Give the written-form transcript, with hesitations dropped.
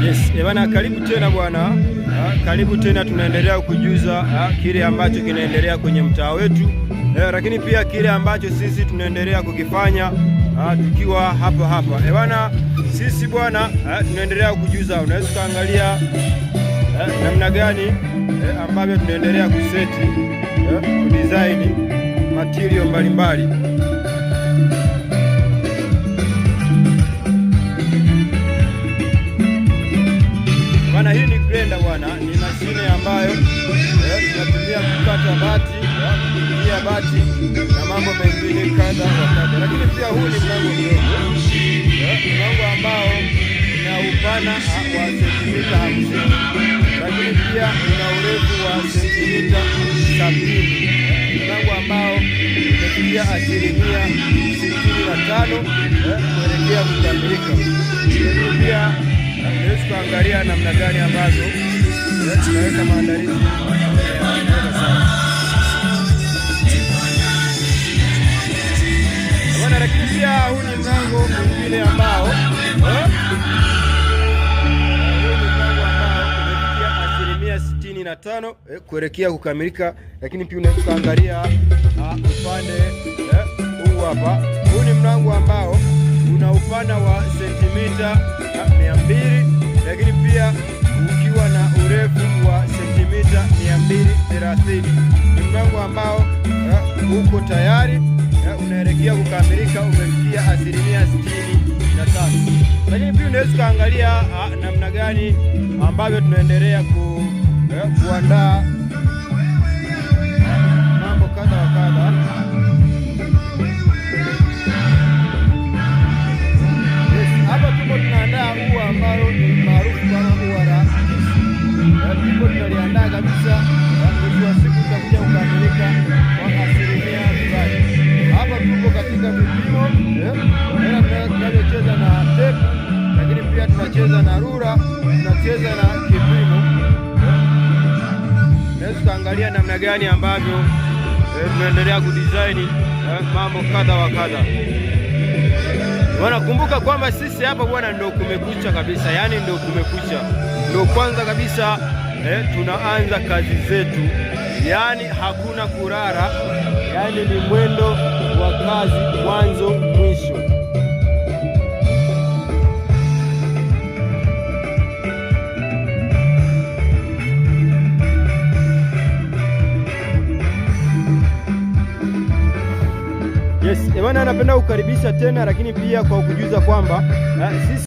Yes, bwana, karibu tena bwana. Karibu tena, tunaendelea kujuza kile ambacho kinaendelea kwenye mtaa wetu, lakini pia kile ambacho sisi tunaendelea kukifanya tukiwa hapa. Bwana, sisi bwana tunaendelea kujuza. Unaweza kuangalia namna gani ambavyo tunaendelea kuseti kudesign material mbalimbali. Bwana, hii ni grinder bwana, ni mashine ambayo tunatumia kukata bati, kupigia bati na mambo mengine kadha wa kadha. Lakini pia huu ni mlango mdogo, mlango ambao una upana wa sentimita 50, lakini pia una urefu wa sentimita 70. Mlango ambao umefikia 65% kuelekea kukamilika. Lakini pia tuangalia namna gani ambazo tunaweka maandalizi bwana. Lakini pia huu ni mlango mwingine ambao umefikia 65% kuelekea kukamilika. Lakini pia unaweza kuangalia upande huu hapa. Huu ni mlango ambao una upana wa sentimita 200, lakini pia ukiwa na urefu wa sentimita 230. Ni mlango ambao uko tayari, unaelekea kukamilika, umefikia 65%. Lakini pia unaweza kuangalia namna gani ambavyo tunaendelea kuandaa mambo kadha wa kadha. Hapa tuko tunaandaa ua ambalo ni maarufu kama ua la tuko tunaliandaa kabisa, mwisho wa siku tutakuja kukamilika kwa 100%. Hapa tuko katika vipimo, tunacheza na tepu, lakini pia tunacheza na rula, tunacheza na kipimo. Naweza kuangalia namna gani ambavyo tunaendelea kudesign mambo kadha wa kadha. Kumbuka kwamba sisi hapa bwana ndo kumekucha kabisa, yani ndo kumekucha, ndo kwanza kabisa tunaanza kazi zetu, yani hakuna kurara, yani ni mwendo wa kazi mwanzo mwisho. Yes, bwana, napenda kukaribisha tena, lakini pia kwa kujuza kwamba sisi